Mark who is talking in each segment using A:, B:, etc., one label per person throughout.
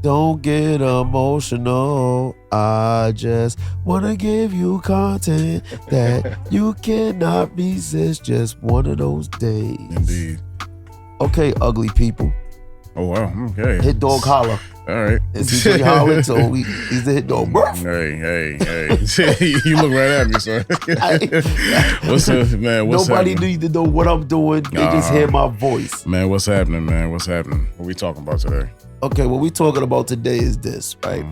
A: Don't get emotional. I just wanna give you content that you cannot resist. Just one of those days.
B: Indeed.
A: Okay, ugly people.
B: Oh wow. Okay.
A: Hit dog holler.
B: All right.
A: And CJ hollering, so he's the hit dog.
B: Hey. You look right at me, son. What's up, man?
A: Nobody need to know what I'm doing. They just hear my voice.
B: Man, what's happening, man? What's happening? What we talking about today?
A: Okay, what we talking about today is this, right?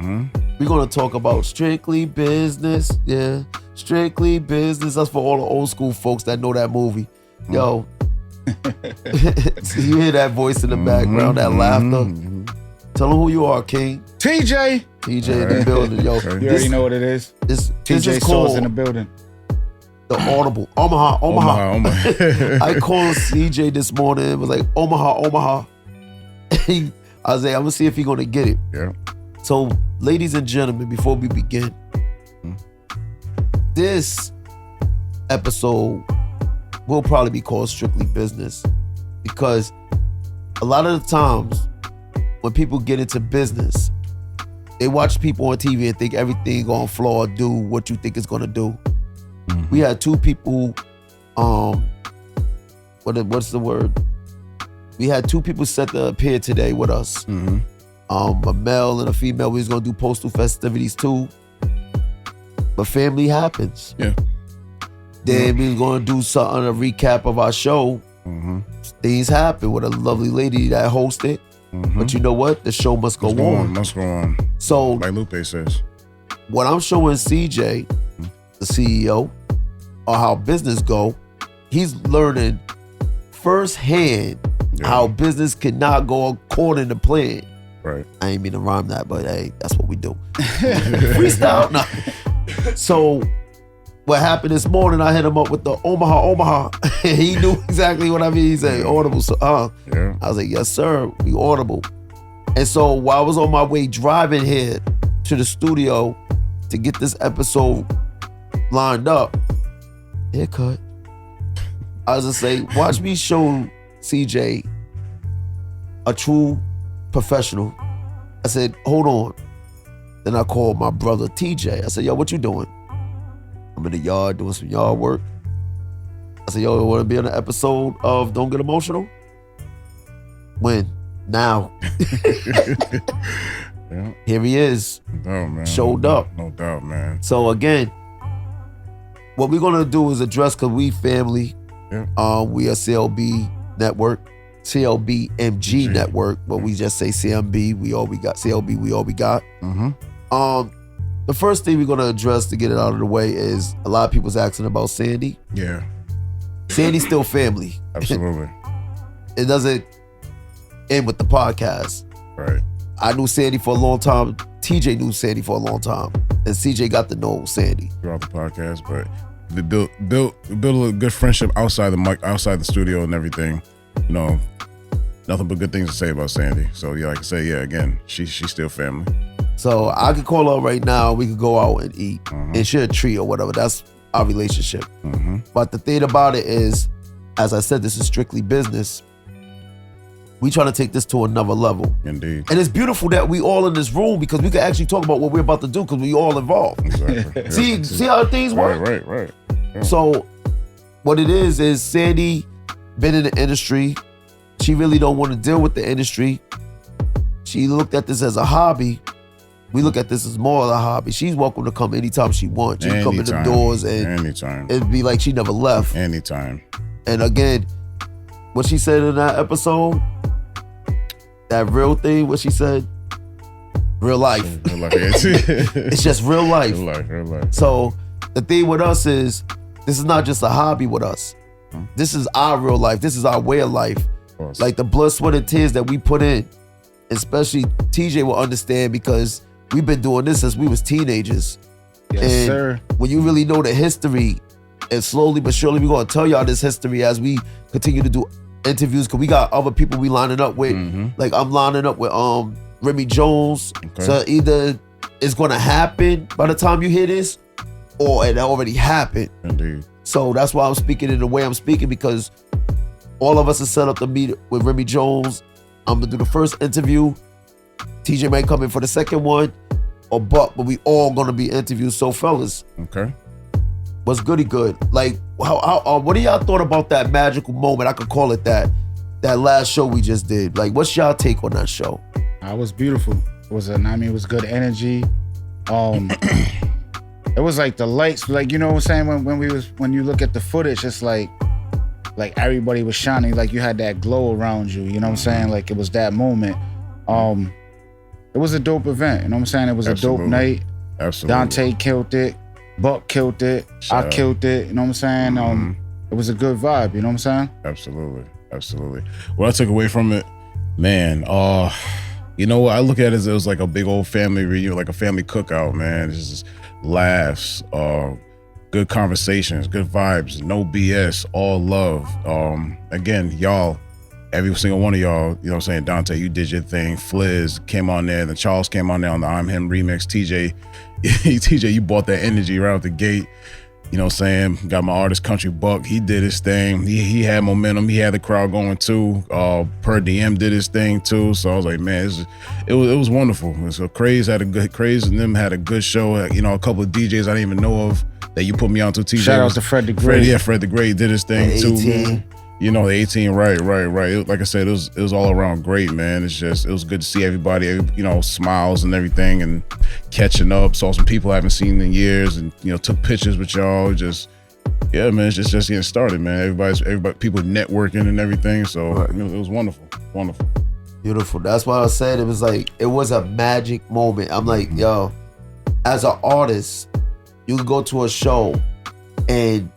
A: We're going to talk about strictly business. Yeah, strictly business. That's for all the old school folks that know that movie. Yo, so you hear that voice in the background, that laughter. Tell them who you are, King.
C: TJ.
A: TJ in the building, yo.
C: You already know what it is.
A: This
C: TJ
A: is called
C: Soares in the building.
A: The Audible. Omaha. I called CJ this morning and was like, Omaha. I was like, I'm going to see if he's going to get it.
B: Yeah.
A: So, ladies and gentlemen, before we begin, this episode will probably be called Strictly Business because a lot of the times when people get into business, they watch people on TV and think everything gonna flow or do what you think it's gonna do. We had two people, what's the word? We had two people set to appear today with us. A male and a female. We was gonna do postal festivities too. But family happens.
B: Yeah.
A: Then we was gonna do something, a recap of our show. Things happen with a lovely lady that hosted. But you know what? The show must go on.
B: Must go on.
A: So,
B: like Lupe says,
A: what I'm showing CJ, the CEO, or how business go, he's learning firsthand how business cannot go according to plan.
B: Right.
A: I ain't mean to rhyme that, but hey, that's what we do. Freestyle. No. So what happened this morning, I hit him up with the Omaha. He knew exactly what I mean. He said, Audible. So,
B: yeah.
A: I was like, yes, sir, we Audible. And so while I was on my way driving here to the studio to get this episode lined up, haircut, I was just say, watch me show CJ a true professional. I said, hold on. Then I called my brother TJ. I said, yo, what you doing? I'm in the yard doing some yard work. I said, yo, you want to be on an episode of Don't Get Emotional? When? Now.
B: Yeah.
A: Here he is.
B: No, man.
A: Showed up.
B: No doubt, man.
A: So again, what we're going to do is address, because we family.
B: Yeah.
A: We are CLB network. CLBMG network, but we just say CMB, we all we got. CLB, we all we got. The first thing we're gonna address to get it out of the way is a lot of people's asking about Sandy.
B: Yeah.
A: Sandy's still family.
B: Absolutely.
A: It doesn't end with the podcast.
B: Right.
A: I knew Sandy for a long time. TJ knew Sandy for a long time, and CJ got to know Sandy
B: throughout the podcast. But they built a good friendship outside the mic, outside the studio, and everything. You know, nothing but good things to say about Sandy. So yeah, like I say, yeah, again, she's still family.
A: So I could call her right now. We could go out and eat, and share a treat or whatever. That's our relationship. But the thing about it is, as I said, this is strictly business. We try to take this to another level.
B: Indeed.
A: And it's beautiful that we all in this room because we can actually talk about what we're about to do because we all involved.
B: Exactly.
A: See how things work?
B: Right. Yeah.
A: So what it is Sandy been in the industry. She really don't want to deal with the industry. She looked at this as a hobby. We look at this as more of a hobby. She's welcome to come anytime she wants. She can come in the doors and it'd be like she never left.
B: Anytime.
A: And again, what she said in that episode, that real thing, what she said, real life. It's just real life.
B: Real life.
A: So the thing with us is, this is not just a hobby with us. This is our real life. This is our way of life. Like the blood, sweat, and tears that we put in. Especially TJ will understand because we've been doing this since we was teenagers.
C: Yes, sir.
A: When you really know the history, and slowly but surely we're gonna tell y'all this history as we continue to do interviews, because we got other people we lining up with. Like I'm lining up with Remy Jones. Okay. So either it's gonna happen by the time you hear this, or it already happened.
B: Indeed.
A: So that's why I'm speaking in the way I'm speaking, because all of us are set up to meet with Remy Jones. I'm gonna do the first interview. TJ might come in for the second one, or Buck, but we all gonna be interviewed. So fellas,
B: Okay.
A: what's goody good? Like, how what do y'all thought about that magical moment? I could call it that last show we just did. Like, what's y'all take on that show?
C: It was beautiful. It was it was good energy. It was like the lights, like, you know what I'm saying? When you look at the footage, it's like everybody was shining, like you had that glow around you, you know what I'm saying? Like it was that moment. It was a dope event, you know what I'm saying? It was
B: Absolutely.
C: a dope night.
B: Absolutely.
C: Dante killed it, Buck killed it, I killed it, you know what I'm saying? It was a good vibe, you know what I'm saying?
B: Absolutely. What I took away from it, man, you know what? I look at it as it was like a big old family reunion, like a family cookout, man. It's just laughs, good conversations, good vibes, no BS, all love. Again, y'all, every single one of y'all, you know what I'm saying? Dante, you did your thing. Fliz came on there. Then Charles came on there on the I'm Him remix. TJ, you bought that energy right out the gate. You know what I'm saying? Got my artist Country Buck. He did his thing. He had momentum. He had the crowd going too. Per DM did his thing too. So I was like, man, it was wonderful. So Craze and them had a good show. You know, a couple of DJs I didn't even know of that you put me onto. TJ.
C: Shout out to Fred the Great.
B: Fred the Great did his thing too, man. You know, the 18, right. Like I said, it was all around great, man. It was good to see everybody, you know, smiles and everything, and catching up. Saw some people I haven't seen in years, and you know, took pictures with y'all. Yeah, man, it's just getting started, man. Everybody, people networking and everything. So it was wonderful.
A: Beautiful. That's why I said it was a magic moment. I'm like, yo, as an artist, you can go to a show, and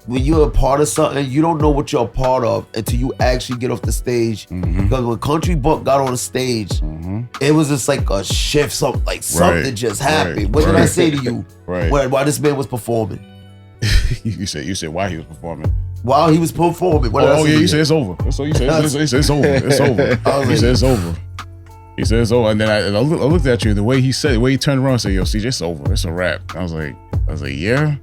A: when you're a part of something, you don't know what you're a part of until you actually get off the stage. Because when Country Buck got on the stage, it was just like a shift, something just happened. What did I say to you? While this man was performing?
B: you said why he was performing.
A: While he was performing. What did I say
B: you said it's over. So you said it's over. It's over. He said it's over. He said it's over. And then I looked at you, the way he turned around and said, yo, CJ, it's over. It's a wrap. I was like, yeah.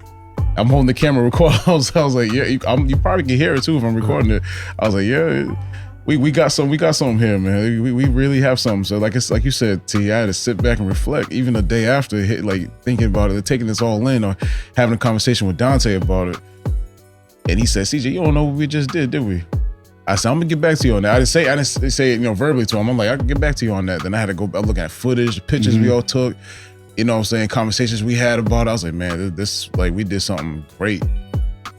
B: I'm holding the camera recording. I was like, yeah, you probably can hear it too if I'm recording it. I was like, yeah, we got something here, man. We really have something. So like you said, T, I had to sit back and reflect, even the day after, thinking about it, taking this all in, or having a conversation with Dante about it. And he said, CJ, you don't know what we just did we? I said, I'm gonna get back to you on that. I didn't say it, verbally to him. I'm like, I can get back to you on that. Then I had to go looking at footage, pictures we all took. You know what I'm saying? Conversations we had about it. I was like, man, this we did something great.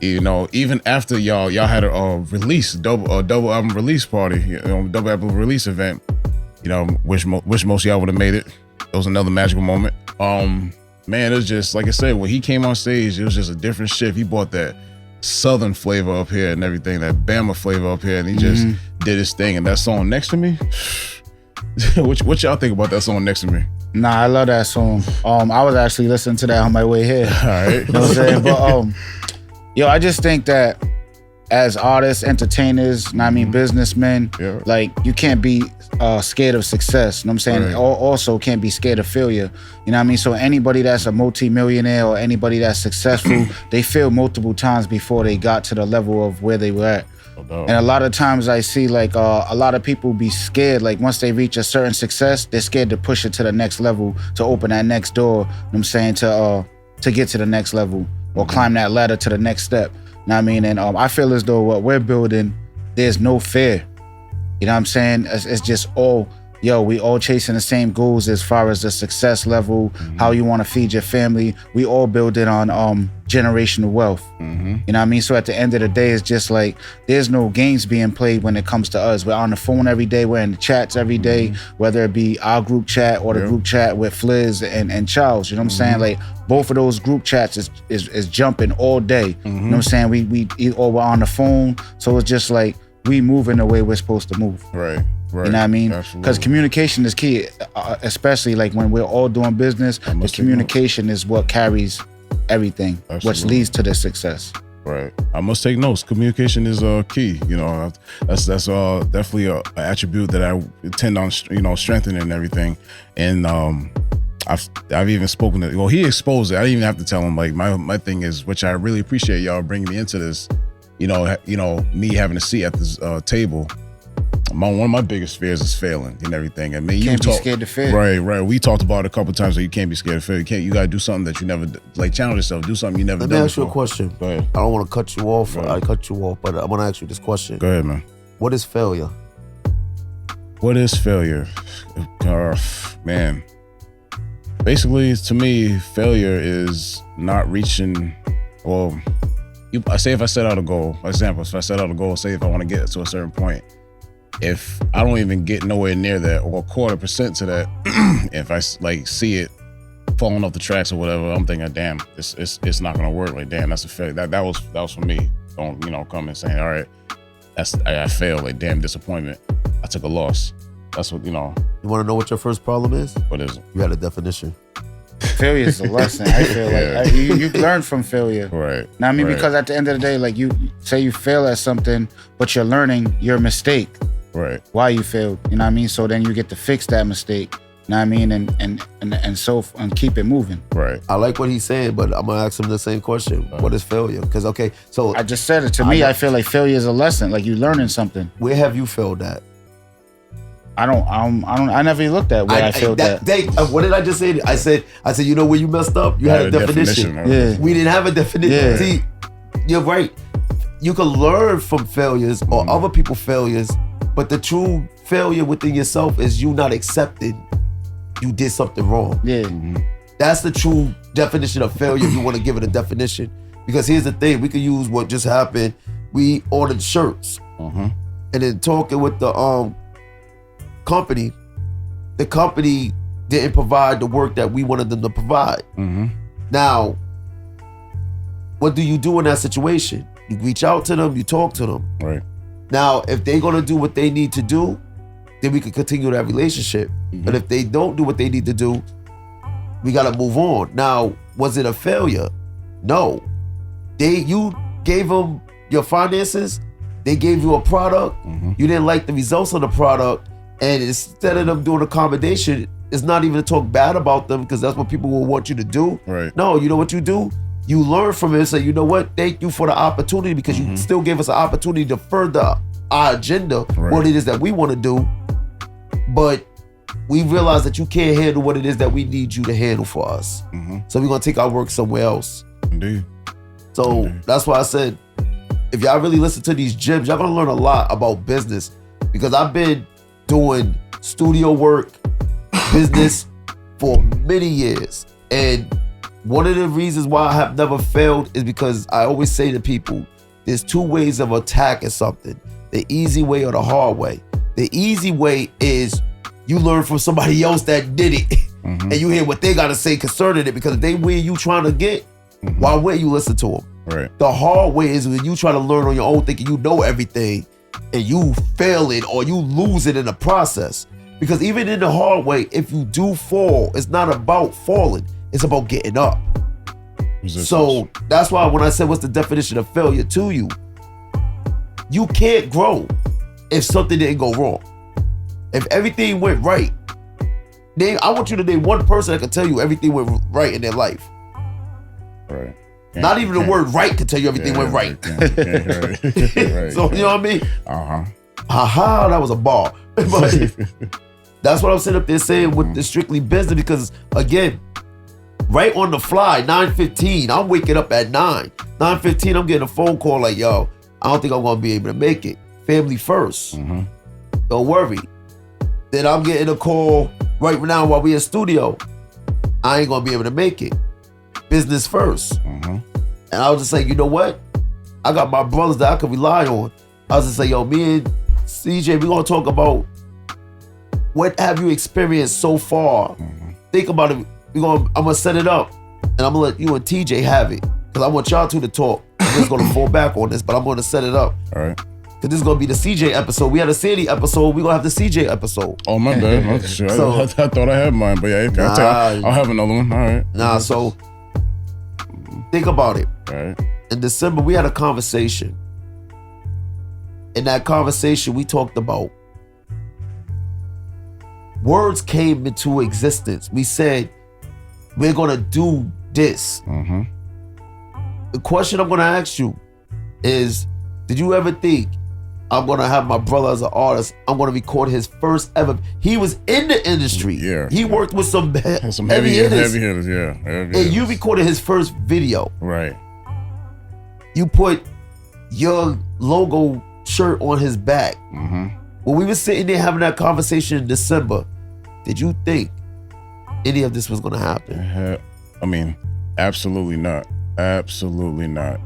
B: You know, even after y'all had a release, double album release party, double album release event. You know, wish most of y'all would have made it. It was another magical moment. Man, it was just, like I said, when he came on stage, it was just a different shift. He brought that Southern flavor up here and everything, that Bama flavor up here, and he just did his thing. And that song Next to Me, what y'all think about that song Next to Me?
C: Nah, I love that song. I was actually listening to that on my way here.
B: All right.
C: You know what I'm saying? But I just think that as artists, entertainers, businessmen, like you can't be scared of success. You know what I'm saying?
B: Right.
C: Also can't be scared of failure. You know what I mean? So anybody that's a multi-millionaire or anybody that's successful, they failed multiple times before they got to the level of where they were at. And a lot of times I see a lot of people be scared, like once they reach a certain success, they're scared to push it to the next level, to open that next door, you know what I'm saying, to get to the next level or climb that ladder to the next step. You know what I mean? And I feel as though what we're building, there's no fear. You know what I'm saying? It's just all, we all chasing the same goals as far as the success level, how you want to feed your family. We all build it on generational wealth. You know what I mean? So at the end of the day, it's just like there's no games being played when it comes to us. We're on the phone every day. We're in the chats every day, whether it be our group chat or the group chat with Fliz and Charles. You know what I'm saying? Like both of those group chats is jumping all day. You know what I'm saying? We all we're on the phone. So it's just like we moving the way we're supposed to move.
B: Right.
C: You know what I mean? Because communication is key, especially like when we're all doing business. The communication is what carries everything, which leads to the success.
B: Right. I must take notes. Communication is key. You know, that's definitely an attribute that I intend on, strengthening and everything. And I've even spoken to. Well, he exposed it. I didn't even have to tell him. Like my thing is, which I really appreciate y'all bringing me into this. Me having a seat at this table. one of my biggest fears is failing and everything. I mean,
C: Can't be scared to fail.
B: Right. We talked about it a couple of times. So you can't be scared to fail. You got to do something that you never like. Challenge yourself. Do something you never done.
A: Let me ask you a
B: before.
A: question.
B: Go ahead.
A: I don't want to cut you off.
B: Go ahead.
A: I cut you off, but I'm gonna ask you this question.
B: Go ahead, man.
A: What is failure?
B: What is failure? Man. Basically, to me, failure is not reaching. Well, I say if I set out a goal. For example, if I set out a goal, say if I want to get to a certain point, if I don't even get nowhere near that or 0.25% to that, if I like see it falling off the tracks or whatever, I'm thinking, damn, it's not gonna work. Like, damn, that's a failure. That was for me. Don't come and saying, all right, I failed. Like, damn, disappointment. I took a loss. That's what.
A: You want to know what your first problem is?
B: What is it?
A: You had a definition.
C: Failure is a lesson. I feel like you learn from failure.
B: Right.
C: Now, I mean,
B: right.
C: because at the end of the day, like you say you fail at something, but you're learning your mistake.
B: Right.
C: Why you failed. You know what I mean? So then you get to fix that mistake. You know what I mean? And keep it moving.
B: Right.
A: I like what he's saying, but I'm gonna ask him the same question. What is failure? Because so
C: I just said it. To me, I feel like failure is a lesson. Like you learning something.
A: where have you failed at?
C: I never even looked at where I failed at.
A: What did I just say? I said, you know where you messed up? You had a definition.
C: Yeah.
A: We didn't have a definition.
C: Yeah.
A: See, you're right. You can learn from failures or other people's failures, but the true failure within yourself is you not accepting you did something wrong.
C: Yeah.
A: That's the true definition of failure if you want to give it a definition. Because here's the thing, we could use what just happened. We ordered shirts. And then talking with the company, the company didn't provide the work that we wanted them to provide. Now, what do you do in that situation? You reach out to them, you talk to them.
B: Right.
A: Now, if they're gonna do what they need to do, then we can continue that relationship. But if they don't do what they need to do, we gotta move on. Now, was it a failure? No. You gave them your finances, they gave you a product, you didn't like the results of the product, and instead of them doing accommodation, it's not even to talk bad about them because that's what people will want you to do.
B: Right.
A: No, you know what you do? You learn from it and say, you know what? Thank you for the opportunity because you still gave us an opportunity to further our agenda, what it is that we want to do. But we realize that you can't handle what it is that we need you to handle for us. So we're going to take our work somewhere else.
B: Indeed.
A: So that's why I said, if y'all really listen to these gyms, y'all going to learn a lot about business because I've been doing studio work, business for many years. And one of the reasons why I have never failed is because I always say to people, there's two ways of attacking something, the easy way or the hard way. The easy way is you learn from somebody else that did it and you hear what they got to say concerning it because if they where you trying to get, why wouldn't you listen to them?
B: Right.
A: The hard way is when you try to learn on your own thinking you know everything and you fail it or you lose it in the process. Because even in the hard way, if you do fall, it's not about falling, it's about getting up.
B: Resistance.
A: So that's why when I said what's the definition of failure to you, you can't grow if something didn't go wrong. If everything went right, I want you to name one person that can tell you everything went right in their life.
B: Right.
A: Not even the word right can tell you everything went right.
B: Right.
A: So you know what I mean?
B: Uh-huh.
A: That was a bar. But that's what I'm sitting up there saying with the strictly business because again, right on the fly, 9:15, I'm waking up at 9. 9:15, I'm getting a phone call like, yo, I don't think I'm gonna be able to make it. Family first. Don't worry. Then I'm getting a call right now while we in studio. I ain't gonna be able to make it. Business first. And I was just like, you know what? I got my brothers that I can rely on. I was just like, yo, me and CJ, we're gonna talk about what have you experienced so far. Think about it. I'm gonna set it up and I'm gonna let you and TJ have it. Cause I want y'all two to talk. I'm just gonna fall back on this, but I'm gonna set it up.
B: All right.
A: Cause this is gonna be the CJ episode. We had a Sandy episode. We're gonna have the CJ episode.
B: Oh, my bad. I thought I had mine, but yeah, I'll have another one. All right.
A: So think about it.
B: All right.
A: In December, we had a conversation. In that conversation, we talked about words came into existence. We said, we're gonna do this. The question I'm gonna ask you is, did you ever think I'm gonna have my brother as an artist. I'm gonna record his first ever. He was in the industry.
B: Yeah.
A: He worked with some heavy
B: hitters.
A: hitters.
B: Heavy
A: And you recorded his first video.
B: Right.
A: You put your logo shirt on his back.
B: Mm-hmm.
A: When we were sitting there having that conversation in December, did you think any of this was gonna happen?
B: I mean, absolutely not. Absolutely not.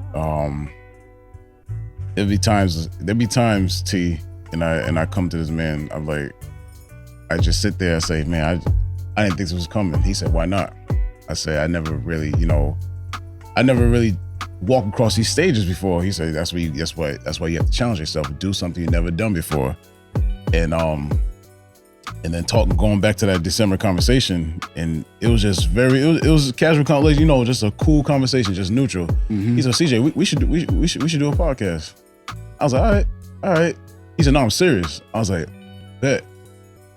B: There'd be times T, and I come to this man, I'm like, I just sit there and say, man, I didn't think this was coming. He said, why not? I said, I never really walked across these stages before. He said, that's why you have to challenge yourself, do something you've never done before. And then going back to that December conversation, and it was just it was a casual conversation, just a cool conversation, just neutral. Mm-hmm. He said, CJ, we should do a podcast. I was like, all right. He said, no, I'm serious. I was like, bet.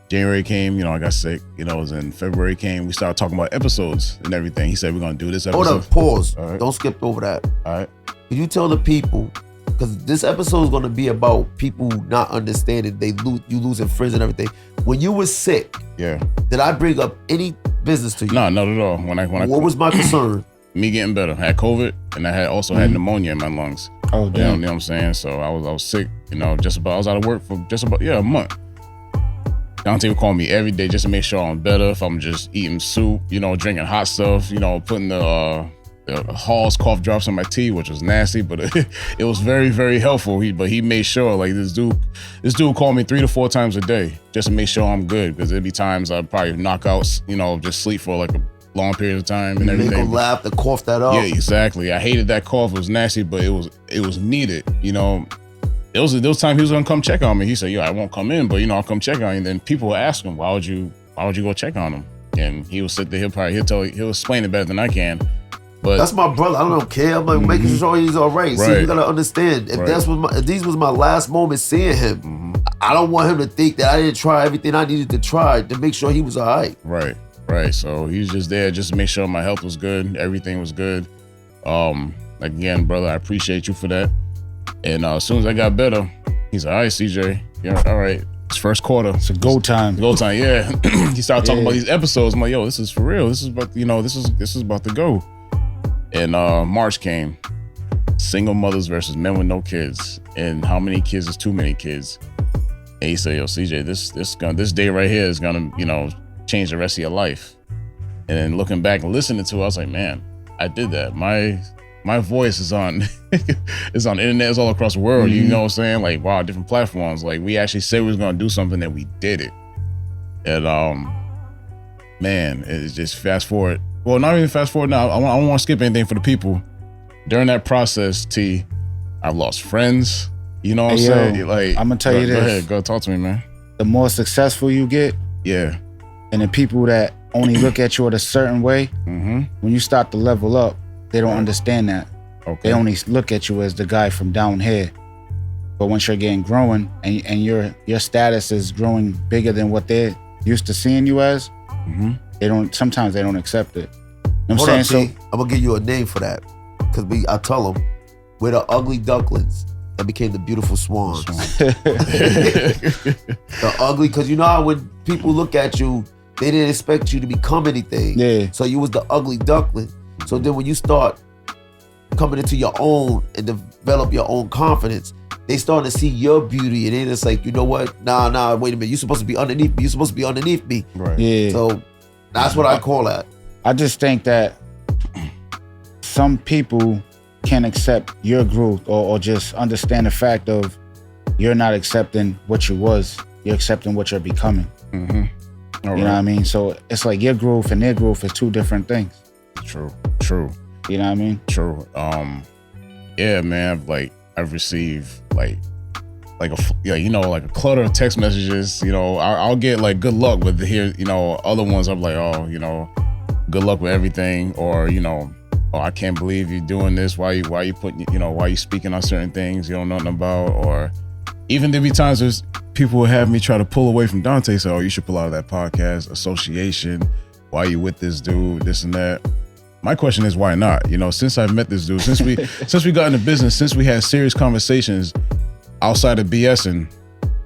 B: January came, I got sick, it was in February came, we started talking about episodes and everything. He said, we're gonna do this episode.
A: Hold up, pause.
B: Right.
A: Don't skip over that.
B: All right.
A: Can you tell the people, because this episode is gonna be about people not understanding, you losing friends and everything. When you were sick,
B: yeah,
A: did I bring up any business to you?
B: No, not at all.
A: What was my concern?
B: Me getting better. I had COVID, and I had also had pneumonia in my lungs.
C: Oh, damn.
B: You know what I'm saying? So I was sick, I was out of work for just about a month. Dante would call me every day just to make sure I'm better. If I'm just eating soup, drinking hot stuff, putting the Hall's cough drops in my tea, which was nasty, but it was very, very helpful. He made sure, like, this dude called me 3 to 4 times a day just to make sure I'm good, because there'd be times I'd probably knock out, just sleep for like a long period of time and everything.
A: Make him laugh to cough that up.
B: Yeah, exactly. I hated that cough. It was nasty, but it was needed. There was time he was gonna come check on me. He said, I won't come in, but I'll come check on you. And then people would ask him, why would you go check on him? And he would sit there, he'll explain it better than I can. But
A: that's my brother. I don't care. I'm like making sure he's all right. So you gotta understand, if these was my last moments seeing him, I don't want him to think that I didn't try everything I needed to try to make sure he was all right.
B: Right. So he's just there just to make sure my health was good, everything was good. Again, brother, I appreciate you for that. And as soon as I got better, he's like, all right, CJ, yeah, all right. It's first quarter.
C: It's a go time.
B: Yeah. He started talking about these episodes. I'm like, yo, this is for real. This is about, this is about to go. And March came. Single mothers versus men with no kids. And how many kids is too many kids? And he said, yo, CJ, this day right here is gonna, change the rest of your life. And then looking back and listening to it, I was like, man, I did that. My voice is on it's on the internet, it's all across the world. You know what I'm saying? Like, wow, different platforms. Like, we actually said we was gonna do something, that we did it. And man, it's just fast forward. Well, not even fast forward now. I don't want to skip anything for the people. During that process, T, I've lost friends. You know what I'm saying? Like,
C: I'm gonna tell you this.
B: Go ahead, go talk to me, man.
C: The more successful you get, and the people that only look at you in a certain way, when you start to level up, they don't understand that. Okay. They only look at you as the guy from down here. But once you're growing and your status is growing bigger than what they're used to seeing you as, sometimes they don't accept it. You know what I'm saying?
A: I'm gonna give you a name for that. Because I tell them, we're the ugly ducklings that became the beautiful swans. The ugly, because you know how when people look at you, they didn't expect you to become anything. Yeah. So you was the ugly duckling. So then when you start coming into your own and develop your own confidence, they starting to see your beauty, and then it's like, you know what? Nah, wait a minute. You're supposed to be underneath me. You're supposed to be underneath me.
B: Right.
C: Yeah.
A: So that's what I call that.
C: I just think that some people can't accept your growth or just understand the fact of you're not accepting what you was. You're accepting what you're becoming.
B: Mm-hmm.
C: You know what I mean? So it's like your growth and their growth is two different things.
B: True.
C: You know what I mean?
B: True. Yeah, man. I've received like a clutter of text messages. I'll get like good luck, but here, other ones I'm like, oh, good luck with everything, or oh, I can't believe you're doing this. Why you putting, why you speaking on certain things you don't know nothing about, or even there be times there's people will have me try to pull away from Dante. So, oh, you should pull out of that podcast association. Why you with this dude? This and that. My question is, why not? Since I've met this dude, since we got into business, since we had serious conversations, outside of BSing,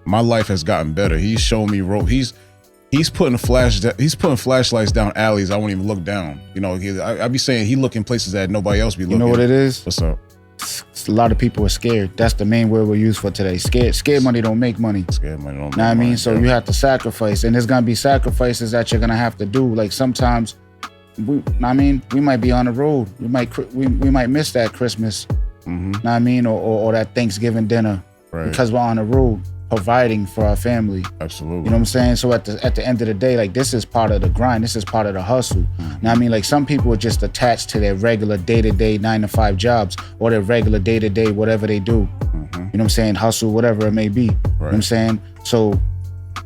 B: my life has gotten better. He's shown me rope. He's putting flashlights down alleys I won't even look down. You know, I be saying he looking places that nobody else be looking.
C: You know what it is?
B: What's up?
C: A lot of people are scared. That's the main word we use for today. Scared money don't make money.
B: Scared money don't make
C: money. Know what I mean?
B: Yeah.
C: So you have to sacrifice, and there's gonna be sacrifices that you're gonna have to do. Like sometimes, we might be on the road. We might miss that Christmas.
B: Mm-hmm.
C: Know what I mean? Or that Thanksgiving dinner,
B: right.
C: because we're on the road providing for our family.
B: Absolutely.
C: You know what I'm saying? So at the end of the day, like, this is part of the grind. This is part of the hustle.
B: Mm-hmm.
C: Know what I mean? Like, some people are just attached to their regular day-to-day 9-to-5 jobs or their regular day-to-day whatever they do.
B: Mm-hmm.
C: You know what I'm saying? Hustle, whatever it may be.
B: Right.
C: You know what I'm saying? So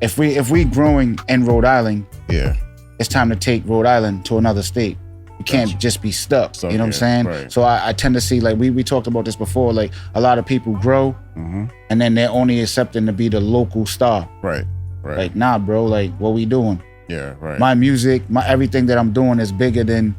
C: if we growing in Rhode Island,
B: yeah,
C: it's time to take Rhode Island to another state. You can't just be stuck. You know what I'm saying?
B: Right.
C: So I tend to see, like, we talked about this before, like, a lot of people grow and then they're only accepting to be the local star.
B: Right.
C: Like, nah, bro, like, what we doing?
B: Yeah, right.
C: My music, everything that I'm doing is bigger than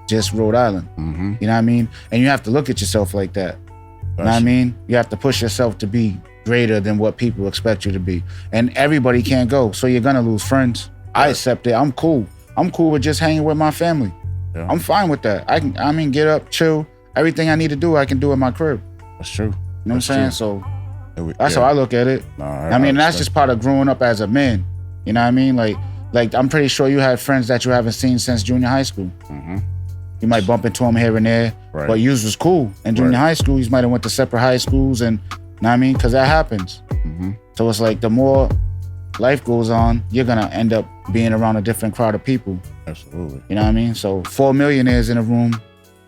C: just Rhode Island.
B: Mm-hmm.
C: You know what I mean? And you have to look at yourself like that. You know what I mean? You have to push yourself to be greater than what people expect you to be. And everybody can't go, so you're gonna lose friends. Yeah. I accept it. I'm cool. I'm cool with just hanging with my family. Yeah. I'm fine with that. I can get up, chill. Everything I need to do, I can do in my crib.
B: That's true.
C: You know what I'm saying? So that's how I look at it.
B: Nah,
C: I mean, that's just part of growing up as a man. You know what I mean? Like I'm pretty sure you had friends that you haven't seen since junior high school.
B: Mm-hmm.
C: You might bump into them here and there,
B: right.
C: but yous was cool. In junior high school, you might have went to separate high schools, and you know what I mean? Because that happens.
B: Mm-hmm.
C: So it's like the more life goes on, you're gonna end up being around a different crowd of people.
B: Absolutely.
C: You know what I mean? So 4 millionaires in a room,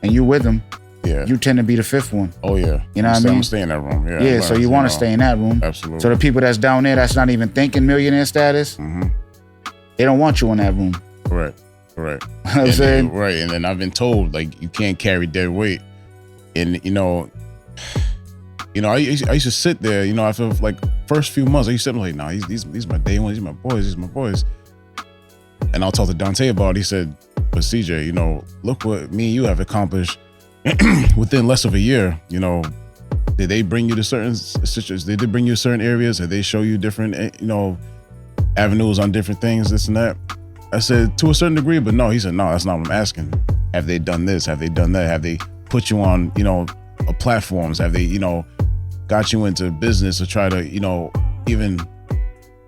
C: and you with them.
B: Yeah.
C: You tend to be the fifth one.
B: Oh yeah.
C: You know what I mean?
B: I'm staying in that room. Yeah.
C: Yeah. So you want to stay in that room.
B: Absolutely.
C: So the people that's down there, that's not even thinking millionaire status, they don't want you in that room.
B: Right.
C: You know what I'm saying?
B: Right. And then I've been told, like, you can't carry dead weight. And I used to sit there, I feel like first few months, I used to sit there like, nah, these my day ones, these my boys. And I'll talk to Dante about it. He said, but CJ, look what me and you have accomplished within less of a year. Did they bring you to certain situations? Did they bring you to certain areas? Did they show you different, avenues on different things, this and that? I said, to a certain degree, but no. He said, no, that's not what I'm asking. Have they done this? Have they done that? Have they put you on, platforms? Have they, got you into business or try to, even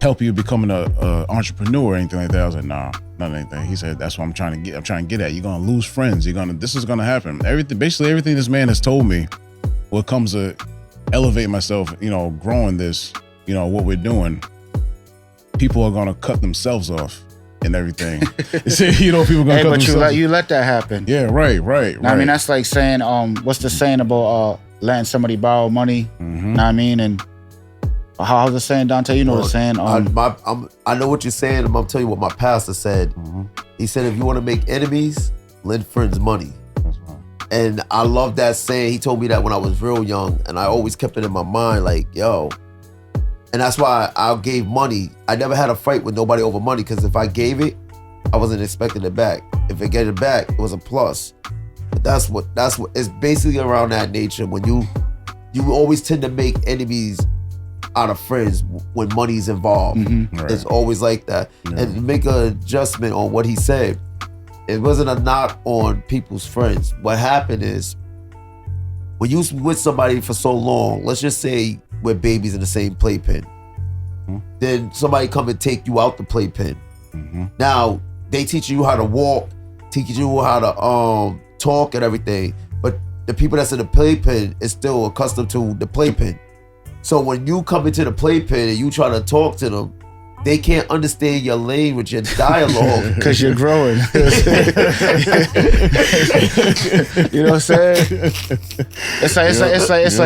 B: help you becoming a entrepreneur or anything like that? I was like, nah, not anything. He said, that's what I'm trying to get at. You're gonna lose friends. This is gonna happen. Basically everything this man has told me, what comes to elevate myself, growing this, what we're doing, people are gonna cut themselves off and everything. People gonna cut themselves. But
C: you let that happen.
B: Yeah, right.
C: I mean, that's like saying, what's the saying about letting somebody borrow money?
B: Mm-hmm.
C: Know what I mean? And how's the saying, Dante? You know the saying?
A: I know what you're saying. I'm telling you what my pastor said. Mm-hmm. He said, if you want to make enemies, lend friends money.
B: That's right.
A: And I love that saying. He told me that when I was real young, and I always kept it in my mind, like, yo. And that's why I gave money. I never had a fight with nobody over money, because if I gave it, I wasn't expecting it back. If I get it back, it was a plus. But that's what it's basically around that nature. When you always tend to make enemies out of friends when money's involved.
C: Mm-hmm.
B: Right.
A: It's always like that. Yeah. And to make an adjustment on what he said, it wasn't a knock on people's friends. What happened is, when you with somebody for so long, let's just say we're babies in the same playpen, then somebody come and take you out the playpen.
B: Mm-hmm.
A: Now, they teaching you how to walk, teaching you how to talk and everything, but the people that's in the playpen is still accustomed to the playpen. So when you come into the playpen and you try to talk to them, they can't understand your language and dialogue.
C: Because you're growing. You know what I'm saying? It's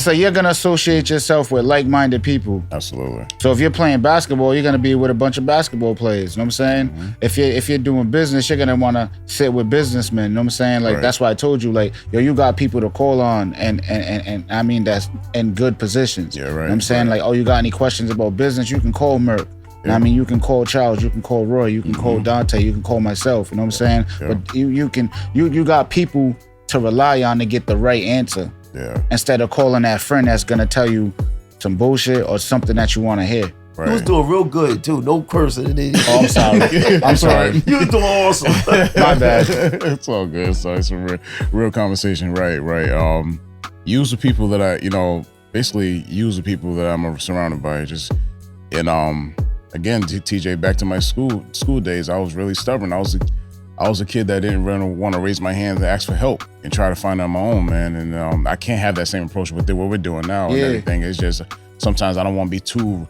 C: like you're gonna associate yourself with like-minded people.
B: Absolutely.
C: So if you're playing basketball, you're gonna be with a bunch of basketball players. You know what I'm saying? Mm-hmm. If you're doing business, you're gonna wanna sit with businessmen. You know what I'm saying? Like, that's why I told you, like, yo, you got people to call on, and I mean, that's in good positions.
B: Yeah, right.
C: You know what I'm saying? Like, oh, you got any questions about business? You can call Merck. I mean, you can call Charles, you can call Roy, you can call Dante, you can call myself. You know what I'm saying? Yeah. But you got people to rely on to get the right answer.
B: Yeah.
C: Instead of calling that friend that's gonna tell you some bullshit or something that you want to hear.
B: Right.
A: You was doing real good too. No cursing.
C: Oh, I'm sorry. I'm sorry.
A: You was doing awesome.
C: My bad.
B: It's all good. So it's a real conversation. Right. Use the people that basically use the people that I'm surrounded by. Again, TJ, back to my school days, I was really stubborn. I was a kid that didn't really want to raise my hand and ask for help and try to find it on my own, man. And I can't have that same approach with what we're doing now and everything. It's just sometimes I don't want to be too,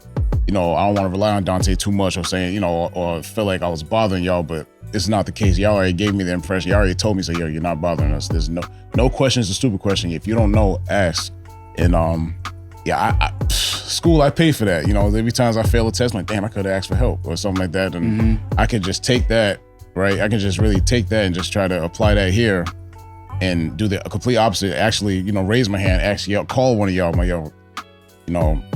B: I don't want to rely on Dante too much or saying, or feel like I was bothering y'all, but it's not the case. Y'all already gave me the impression. Y'all already told me, so you're not bothering us. There's no question is a stupid question. If you don't know, ask. And school, I pay for that. Every times I fail a test, I'm like, damn, I could have asked for help or something like that. And I could just take that, right? I can just really take that and just try to apply that here and do the complete opposite. Actually, raise my hand, actually call one of y'all,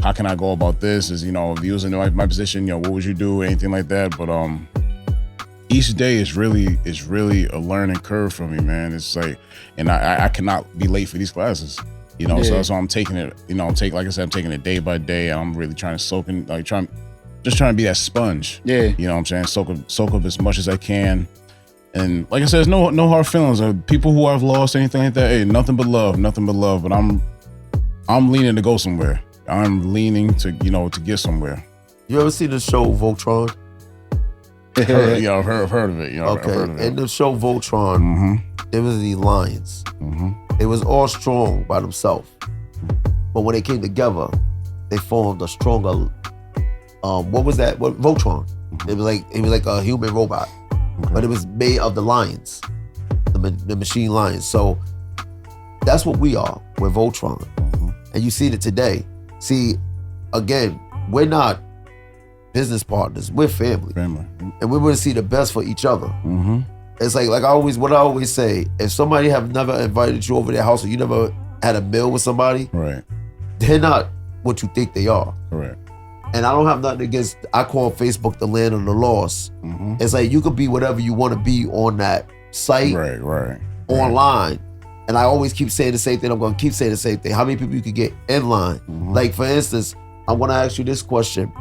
B: how can I go about this? Is, using my position, what would you do? Anything like that. But each day is really a learning curve for me, man. It's like, and I cannot be late for these classes. So I'm taking it, like I said, I'm taking it day by day. I'm really trying to soak in, trying to be that sponge.
C: Yeah.
B: You know what I'm saying? Soak up as much as I can. And like I said, there's no hard feelings. People who I've lost, anything like that, hey, nothing but love. But I'm leaning to go somewhere. I'm leaning to get somewhere.
A: You ever seen the show Voltron?
B: I've heard of it.
A: Okay.
B: I've heard of it.
A: In the show Voltron, there was the Lions. They was all strong by themselves, but when they came together, they formed a stronger. What was that? What Voltron? It was like a human robot, but it was made of the lions, the machine lions. So that's what we are. We're Voltron, and you see it today. See, again, we're not business partners. We're family. And we want to see the best for each other. It's like what I always say, if somebody have never invited you over their house or you never had a meal with somebody,
B: right,
A: they're not what you think they are.
B: Correct.
A: And I don't have nothing against, I call Facebook the land of the lost. It's like you could be whatever you want to be on that site,
B: right,
A: online. And I always keep saying the same thing. I'm going to keep saying the same thing. How many people you could get in line? Like, for instance, I'm going to ask you this question.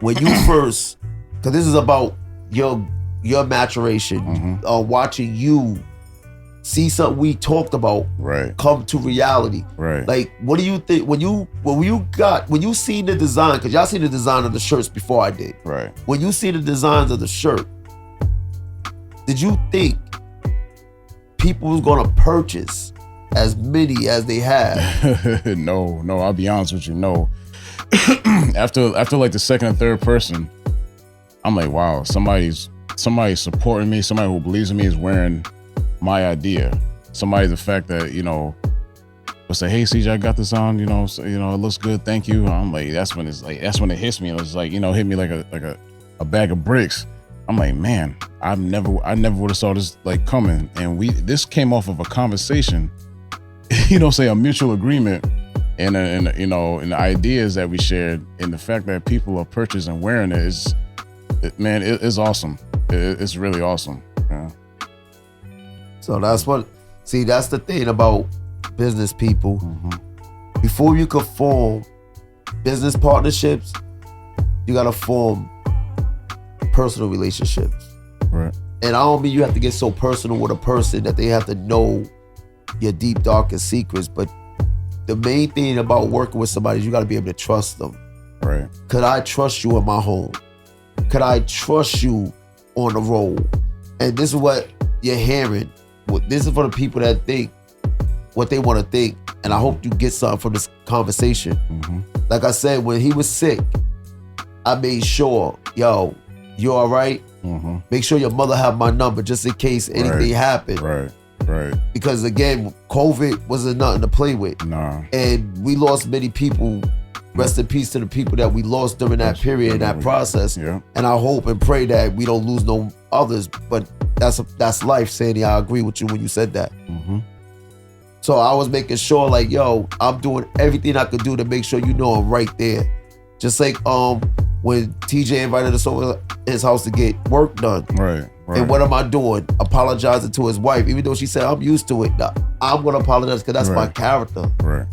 A: When you first, because this is about your maturation, watching you see something we talked about come to reality.
B: Right.
A: Like, what do you think when you seen the design? Because y'all seen the design of the shirts before I did.
B: Right.
A: When you see the designs of the shirt, did you think people was gonna purchase as many as they have?
B: No. I'll be honest with you. No. after like the second or third person, I'm like, wow, somebody's supporting me. Somebody who believes in me is wearing my idea. Somebody, the fact that will say, hey, CJ, I got this on. So, it looks good. Thank you. I'm like, that's when it hits me. It was like, hit me like a bag of bricks. I'm like, man, I never would have saw this coming. And this came off of a conversation, say a mutual agreement, and the ideas that we shared, and the fact that people are purchasing and wearing it is, man, it's awesome. It's really awesome. Yeah.
A: So that's the thing about business people. Before you could form business partnerships, you gotta form personal relationships.
B: Right.
A: And I don't mean you have to get so personal with a person that they have to know your deep, darkest secrets, but the main thing about working with somebody is you gotta be able to trust them.
B: Right.
A: Could I trust you in my home? Could I trust you on the road? And this is what you're hearing. This is for the people that think what they want to think. And I hope you get something from this conversation. Like I said, when he was sick, I made sure, yo, you all right? Make sure your mother have my number just in case anything happened.
B: Right.
A: Because again, COVID wasn't nothing to play with.
B: Nah.
A: And we lost many people. Rest in peace to the people that we lost during that period and that process.
B: Yeah.
A: And I hope and pray that we don't lose no others. But that's life, Sandy. I agree with you when you said that. So I was making sure, like, yo, I'm doing everything I could do to make sure I'm right there. Just like when TJ invited us over his house to get work done.
B: Right. Right.
A: And what am I doing? Apologizing to his wife, even though she said I'm used to it. Nah, I'm gonna apologize because that's my character.
B: Right.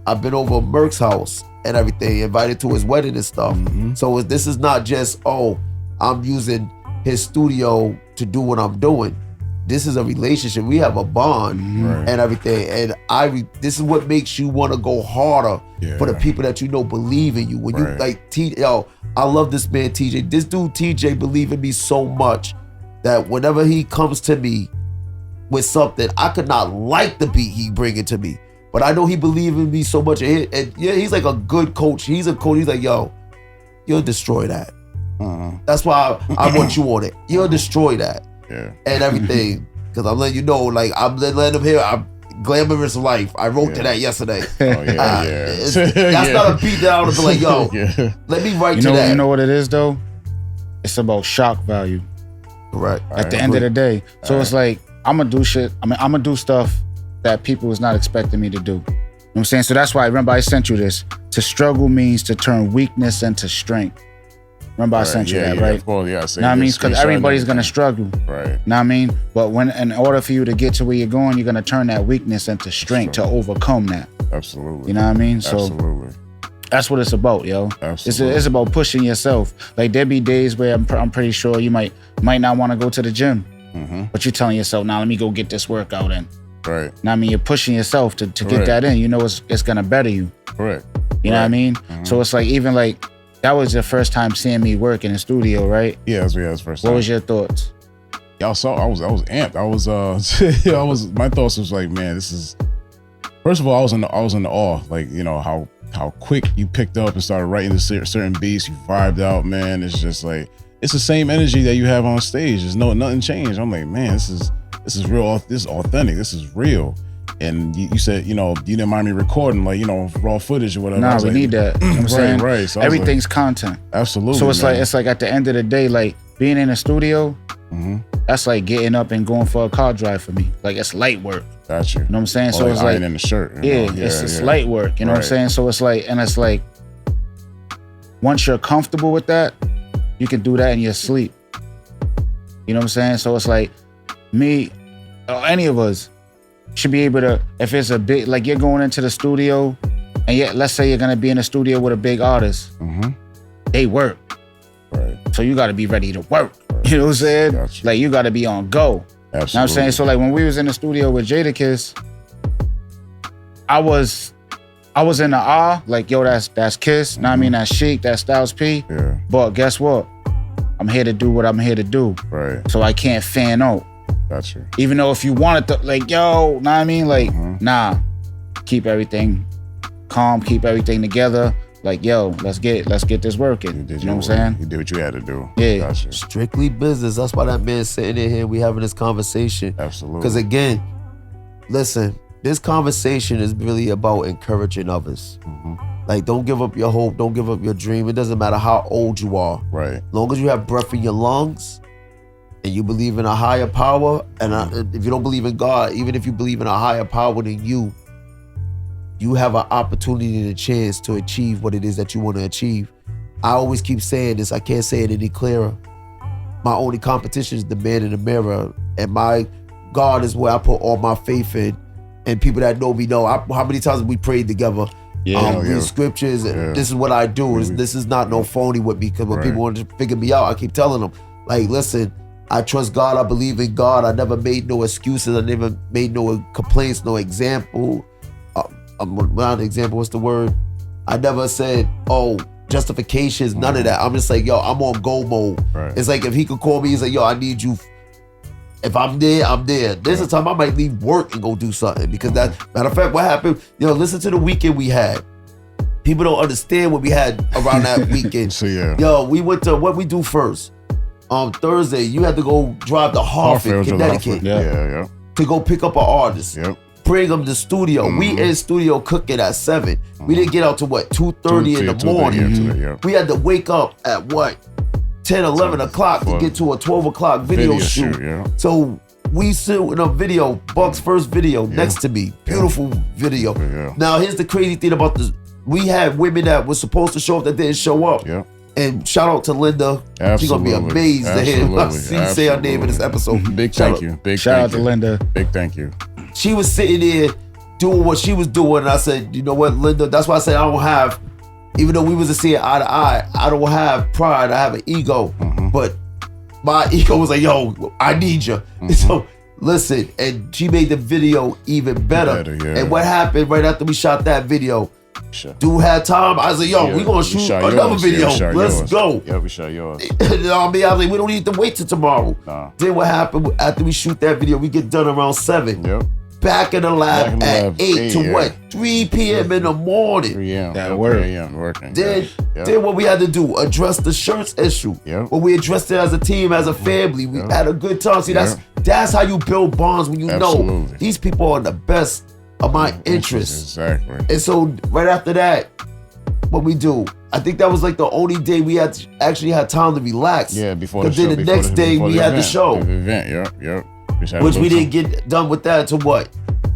A: I've been over Merck's house and everything, invited to his wedding and stuff. So this is not just, oh, I'm using his studio to do what I'm doing. This is a relationship. We have a bond and everything. And this is what makes you want to go harder for the people that you know believe in you. When you like, I love this man, TJ. This dude, TJ, believe in me so much that whenever he comes to me with something, I could not like the beat he bringing to me, but I know he believe in me so much. And yeah, he's like a good coach. He's a coach. He's like, yo, you'll destroy that. That's why I want you on it. You'll destroy that. And everything, because I'm letting you know, like I'm letting him hear I'm glamorous life. I wrote to that yesterday. That's not a beat that I would be like, yo, let me write to that.
C: You know what it is though? It's about shock value.
A: Correct.
C: At the end of the day. So it's like, I'm gonna do shit. I'm gonna do stuff that people was not expecting me to do. You know what I'm saying? So that's why, remember I sent you this. To struggle means to turn weakness into strength. Remember I sent you that, right?
B: Well,
C: know what I mean? Because everybody's gonna struggle.
B: Right.
C: Know what I mean? But in order for you to get to where you're going, you're gonna turn that weakness into strength to overcome that.
B: Absolutely.
C: You know what I mean? So
B: absolutely.
C: That's what it's about, yo.
B: Absolutely.
C: It's about pushing yourself. Like there be days where I'm pretty sure you might not want to go to the gym, but you're telling yourself, now let me go get this workout in.
B: Right.
C: Now I mean, you're pushing yourself to get that in. You know it's gonna better you.
B: Correct.
C: You know what I mean? So it's like, even like, that was your first time seeing me work in the studio, right?
B: Yeah, that's the first time.
C: What was your thoughts?
B: Y'all saw I was amped. My thoughts was like, man, this is, first of all, I was in the awe, like, you know, how quick you picked up and started writing the certain beats, you vibed out, man. It's just like, it's the same energy that you have on stage. There's nothing changed. I'm like, man, this is real, this is authentic, this is real. And you said, you know, you didn't mind me recording, like, you know, raw footage or whatever.
C: Nah, we need that. You know what I'm saying?
B: Right. So
C: everything's content.
B: Absolutely.
C: So it's like at the end of the day, like being in a studio, that's like getting up and going for a car drive for me. Like it's light work.
B: Got you.
C: You know what I'm saying? So
B: like
C: it's like
B: in the shirt.
C: It's light work. You know what I'm saying? So it's like once you're comfortable with that, you can do that in your sleep. You know what I'm saying? So it's like me or any of us should be able to, if it's a big, like you're going into the studio and yet let's say you're gonna be in the studio with a big artist, they work.
B: Right.
C: So you gotta be ready to work. Right. You know what I'm saying? Gotcha. Like you gotta be on go.
B: Absolutely.
C: You know what I'm saying? So like when we was in the studio with Jadakiss, I was in the awe, like, yo, that's Kiss, know what I mean? That's Chic, that's Styles P.
B: Yeah.
C: But guess what? I'm here to do what I'm here to do.
B: Right.
C: So I can't fan out.
B: Gotcha.
C: Even though if you wanted to, like, yo, know what I mean? Like, nah, keep everything calm, keep everything together. Like, yo, let's get this working. You know what I'm saying?
B: You did what you had to do.
C: Yeah.
B: Gotcha.
A: Strictly business. That's why that man's sitting in here. We having this conversation.
B: Absolutely.
A: Because again, listen, this conversation is really about encouraging others. Like, don't give up your hope. Don't give up your dream. It doesn't matter how old you are.
B: Right.
A: As long as you have breath in your lungs and you believe in a higher power, and if you don't believe in God, even if you believe in a higher power than you have an opportunity and a chance to achieve what it is that you want to achieve. I always keep saying this. I can't say it any clearer. My only competition is the man in the mirror, and my God is where I put all my faith in. And people that know me know how many times we prayed together. Read scriptures. And this is what I do. This is not no phony with me. Because when people want to figure me out, I keep telling them, like, listen, I trust God. I believe in God. I never made no excuses. I never made no complaints, no example. Not example, what's the word? I never said, oh, justifications, none of that. I'm just like, yo, I'm on go mode. Right. It's like if he could call me, he's like, yo, I need you. If I'm there, I'm there. There's a time I might leave work and go do something because that, matter of fact, what happened, listen to the weekend we had. People don't understand what we had around that weekend.
B: So yeah.
A: Yo, we went to, what we do first? Thursday, you had to go drive to Hartford, Connecticut.
B: Yeah.
A: To go pick up an artist.
B: Yep.
A: Bring them to studio. We in studio cooking at 7. We didn't get out to what, 2:30 in the morning. We had to wake up at what, 10, 11 o'clock to get to a 12 o'clock video shoot. So we shooting a video, Buck's first video next to me. Beautiful video. Now here's the crazy thing about this. We had women that were supposed to show up that didn't show up. And shout out to Linda.
B: Absolutely.
A: She's gonna be amazed to hear say her name in this episode.
B: Big thank you.
C: Shout out to Linda.
B: Big thank you.
A: She was sitting there doing what she was doing, and I said, you know what, Linda, that's why I said I don't have, even though we was to see it eye to eye, I don't have pride, I have an ego. But my ego was like, yo, I need you. So listen, and she made the video even better. Yeah. And what happened right after we shot that video, dude had time. I was like, yo, we gonna shoot another video. Let's go.
B: Yeah, we shot yours.
A: You know what I mean? I was like, we don't need to wait till tomorrow.
B: Nah.
A: Then what happened after we shoot that video, we get done around 7.
B: Yep.
A: Back in the lab at 8 to what? 3 p.m. in the morning.
B: 3 a.m.
C: That work.
B: 3 a.m. working.
A: Then what we had to do, address the shirts issue.
B: Yep.
A: When we addressed it as a team, as a family, we had a good time. See, that's how you build bonds, when you know these people are the best of my interests.
B: Exactly.
A: And so right after that, what we do, I think that was like the only day we had to actually had time to relax.
B: Yeah, before the show.
A: Because then the next day we had the show.
B: The event, yep.
A: Which we didn't get done with that until what?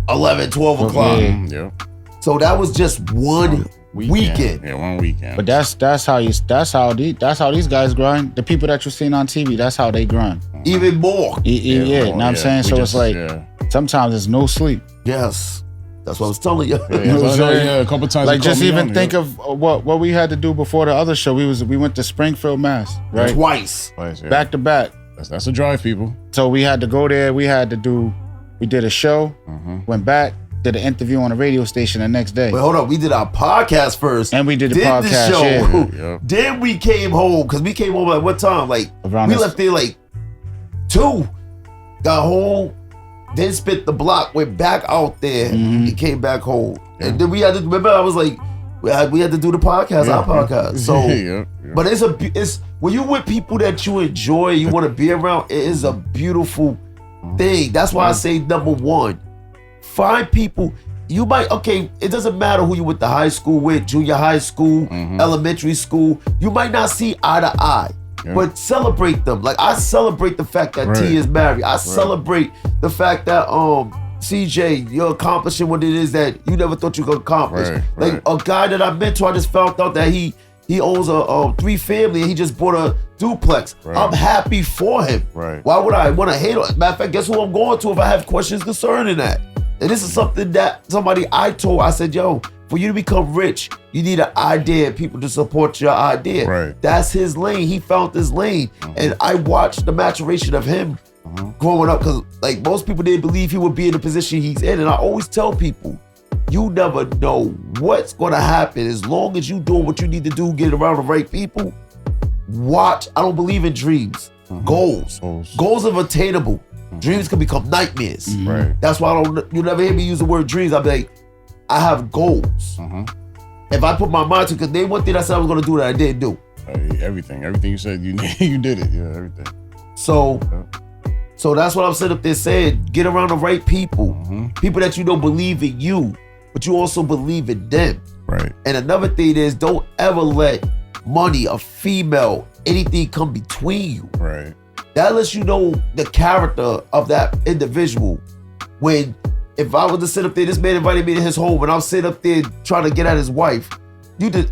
A: 11, 12 o'clock.
B: Yep.
A: So that was just one weekend.
B: Yeah, one weekend.
C: But that's how these guys grind. The people that you're seeing on TV, that's how they grind.
A: Even more.
C: You know what I'm saying? So it's like sometimes there's no sleep.
A: Yes. That's what I was telling you.
B: A couple times.
C: Like just even think of what we had to do before the other show. We went to Springfield, Mass. Right?
A: Twice.
C: Back to back.
B: That's a drive, people.
C: So we had to go there. We did a show, went back, did an interview on a radio station the next day.
A: Wait, hold up. We did our podcast first.
C: And we did the podcast.
A: The show.
B: Yeah.
A: Then we came home, because we came home at what time? Like, we left there like 2. Got home, then spent the block, went back out there, and came back home. And then we had to, remember I was like, we had to do the podcast, our podcast. So, but it's when you with people that you enjoy, you want to be around, it is a beautiful thing. That's why I say number 1, find people. You might, it doesn't matter who you went to high school with, junior high school, elementary school. You might not see eye to eye, but celebrate them. Like I celebrate the fact that T is married. I celebrate the fact that CJ, you're accomplishing what it is that you never thought you could accomplish. Like a guy that I mentor, I just found out that he owns a 3 family and he just bought a duplex. I'm happy for him. Why would I want to hate on? Matter of fact, guess who I'm going to if I have questions concerning that? And this is something that somebody I told, I said, yo, for you to become rich, you need an idea and people to support your idea. That's his lane. He found this lane. And I watched the maturation of him growing up, because like most people didn't believe he would be in the position he's in. And I always tell people, you never know what's going to happen. As long as you doing what you need to do, get around the right people, watch. I don't believe in dreams. Goals are attainable. Dreams can become nightmares. That's why you never hear me use the word dreams. I'll be like, I have goals. If I put my mind to, because one thing I said I was going to do that I didn't do.
B: Everything you said, you did it. Yeah, everything.
A: So that's what I'm sitting up there saying. Get around the right people. People that you know believe in you, but you also believe in them. And another thing is, don't ever let money, a female, anything come between you. That lets you know the character of that individual. If I was to sit up there, this man invited me to his home, and I'll sit up there trying to get at his wife.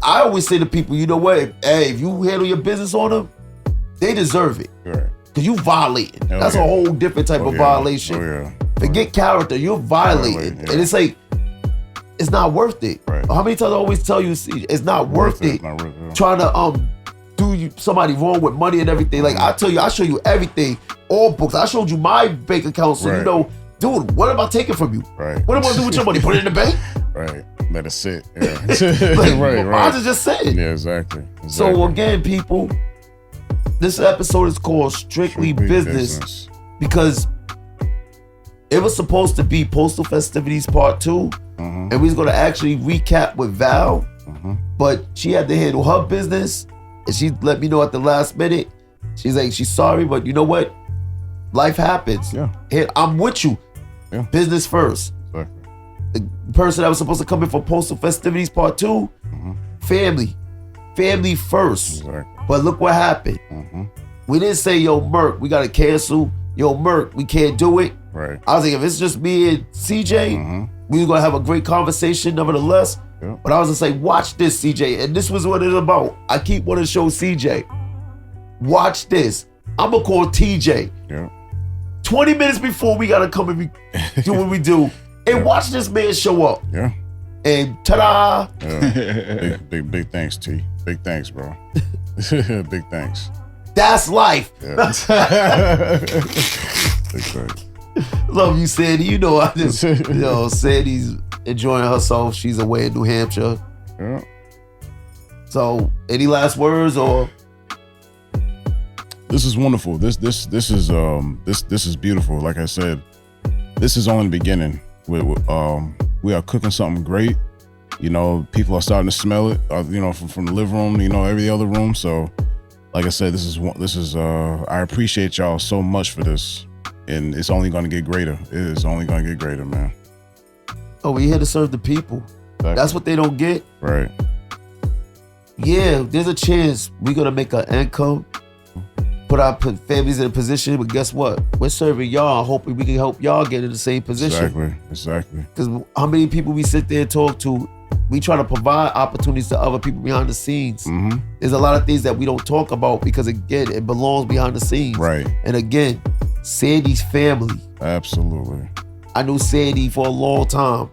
A: I always say to people, you know what? Hey, if you handle your business on them, they deserve it. Because you violating. That's a whole different type of violation. Forget character, you're violating. And it's like, it's not worth it. How many times I always tell you, it's not worth it. Trying to do somebody wrong with money and everything. Like I tell you, I show you everything, all books. I showed you my bank account, so you know, dude, what am I taking from you? What am I gonna do with your money? Put it in the bank?
B: Let it sit.
A: I was just saying.
B: Yeah, exactly.
A: So again, people, this episode is called Strictly Business because it was supposed to be Postal Festivities Part 2, and we was gonna actually recap with Val, but she had to handle her business, and she let me know at the last minute. She's like, she's sorry, but you know what? Life happens. And I'm with you. Business first. The person that was supposed to come in for Postal Festivities Part 2, family first. But look what happened. We didn't say, yo, Merc, we gotta cancel. Yo, Merc, we can't do it. I was like, if it's just me and CJ, we were gonna have a great conversation nevertheless.
B: Yeah.
A: But I was just like, watch this, CJ. And this was what it's about. I keep wanting to show CJ. Watch this. I'm going to call TJ.
B: Yeah.
A: 20 minutes before we got to come and do what we do. And watch this man show up.
B: Yeah.
A: And ta-da.
B: Yeah. Big thanks, T. Big thanks, bro. Big thanks.
A: That's life.
B: Yeah. Big thanks.
A: Love you, Sandy. You know, I just, Sandy's enjoying herself. She's away in New Hampshire.
B: Yeah.
A: So, any last words or?
B: This is wonderful. This is beautiful. Like I said, this is only the beginning. We are cooking something great. You know, people are starting to smell it. From the living room. Every other room. So, like I said, this is. I appreciate y'all so much for this, and it's only going to get greater. It is only going to get greater, man.
A: Oh, we here to serve the people. Exactly. That's what they don't get.
B: Right.
A: Yeah, there's a chance we're gonna make an income, put our families in a position, but guess what? We're serving y'all, hoping we can help y'all get in the same position.
B: Exactly.
A: Because how many people we sit there and talk to, we try to provide opportunities to other people behind the scenes.
B: Mm-hmm.
A: There's a lot of things that we don't talk about because, again, it belongs behind the scenes.
B: Right.
A: And again, Sandy's family.
B: Absolutely.
A: I knew Sandy for a long time.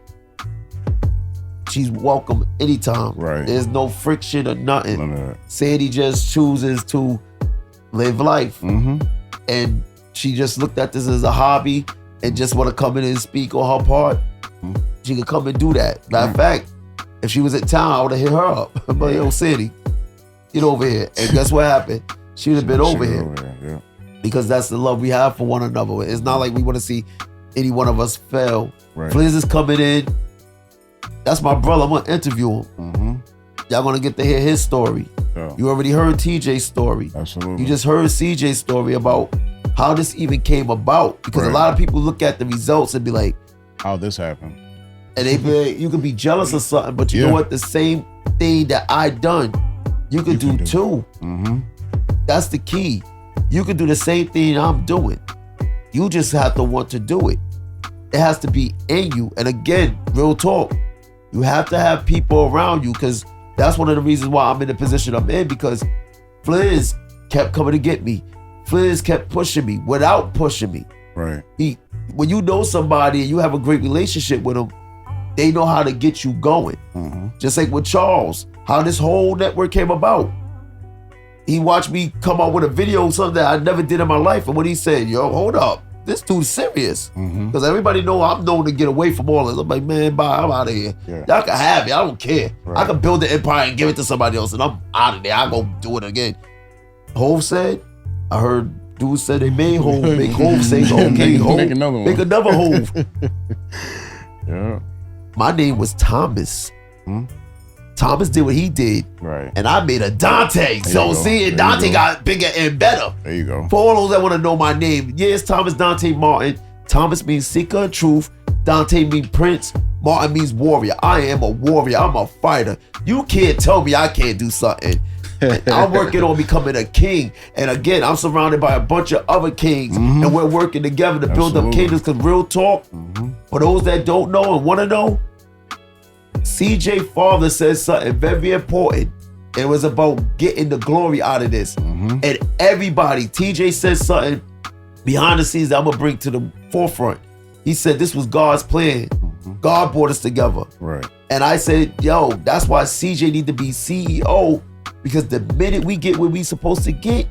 A: She's welcome anytime.
B: Right.
A: There's no friction or nothing.
B: None of that.
A: Sandy just chooses to live life.
B: Mm-hmm.
A: And she just looked at this as a hobby and just want to come in and speak on her part.
B: Mm-hmm.
A: She could come and do that. Matter of fact, if she was in town, I would have hit her up. But yo, Sandy, get over here. And guess what happened? She would have been over here.
B: Yeah.
A: Because that's the love we have for one another. It's not like we want to see any one of us fail.
B: Right.
A: Flizz is coming in. That's my brother. I'm going to interview him.
B: Mm-hmm.
A: Y'all going to get to hear his story.
B: Yeah.
A: You already heard TJ's story.
B: Absolutely.
A: You just heard CJ's story about how this even came about. Because a lot of people look at the results and be like,
B: how this happened?
A: And they be like, you could be jealous of something, but you know what? The same thing that I done, you could do too.
B: Mm-hmm.
A: That's the key. You could do the same thing I'm doing. You just have to want to do it. It has to be in you. And again, real talk, you have to have people around you, because that's one of the reasons why I'm in the position I'm in, because Flizz kept coming to get me. Flizz kept pushing me without pushing me.
B: Right.
A: When you know somebody and you have a great relationship with them, they know how to get you going.
B: Mm-hmm.
A: Just like with Charles, how this whole network came about. He watched me come out with a video, something that I never did in my life. And when he said, yo, hold up, this dude's serious. Because everybody know I'm known to get away from all this. I'm like, man, bye, I'm out of here.
B: Yeah.
A: Y'all can have it, I don't care.
B: Right.
A: I can build the empire and give it to somebody else and I'm out of there. I'll go do it again. Hove said, I heard dudes said they made Hove. Make Hove say, okay, Hove,
B: make another one.
A: Make another Hove.
B: Yeah.
A: My name was Thomas. Thomas did what he did.
B: Right.
A: And I made a Dante. So see, and Dante got bigger and better.
B: There you go.
A: For all those that want to know my name, yes, Thomas Dante Martin. Thomas means seeker of truth. Dante means prince. Martin means warrior. I am a warrior. I'm a fighter. You can't tell me I can't do something. I'm working on becoming a king. And again, I'm surrounded by a bunch of other kings. And we're working together to build up kingdoms. Because real talk, for those that don't know and want to know, CJ father said something very important. It was about getting the glory out of this. And everybody, TJ said something behind the scenes that I'm going to bring to the forefront. He said this was God's plan. God brought us together.
B: Right.
A: And I said, yo, that's why CJ need to be CEO, because the minute we get where we supposed to get,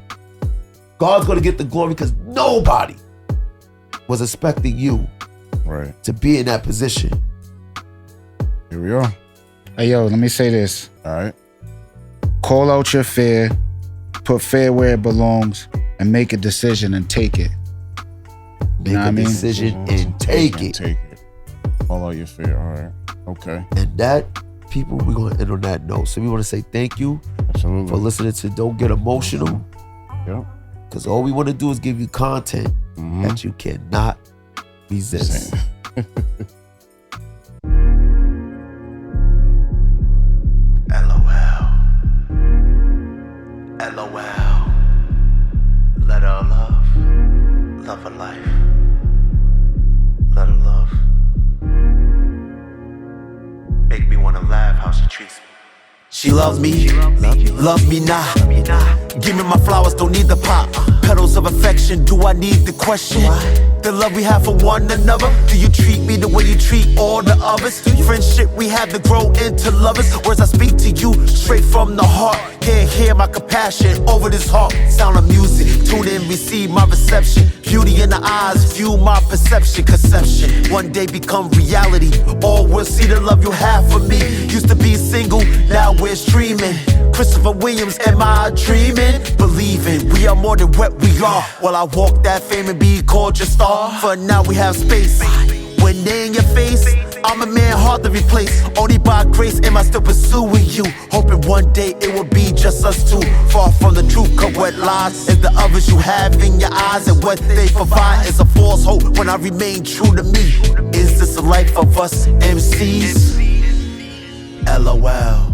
A: God's going to get the glory, because nobody was expecting you to be in that position.
B: Here we are.
C: Hey, yo, let me say this.
B: All right.
C: Call out your fear, put fear where it belongs, and make a decision and take it.
A: Make a decision and take it.
B: Take it. Call out your fear. All right. Okay.
A: And that, people, we're going to end on that note. So we want to say thank you for listening to Don't Get Emotional.
B: Yep.
A: Because all we want to do is give you content that you cannot resist. LOL. Let her love her life. Let her love. Make me wanna laugh how
D: She loves me, love me not. Give me my flowers, don't need the pot. Petals of affection, do I need the question? The love we have for one another. Do you treat me the way you treat all the others? Friendship we have to grow into lovers. Words I speak to you straight from the heart. Can't hear my compassion over this heart. Sound of music, tune in, receive my reception. Beauty in the eyes, view my perception. Conception, one day become reality. All will see the love you have for me. Used to be single, now we're streaming. Christopher Williams, am I dreaming? Believing we are more than what we are. While I walk that fame and be called your star. For now we have space. When they in your face, I'm a man hard to replace. Only by grace am I still pursuing you. Hoping one day it will be just us two. Far from the truth, cause what lies is the others you have in your eyes. And what they provide is a false hope when I remain true to me. Is this a life of us MCs? LOL.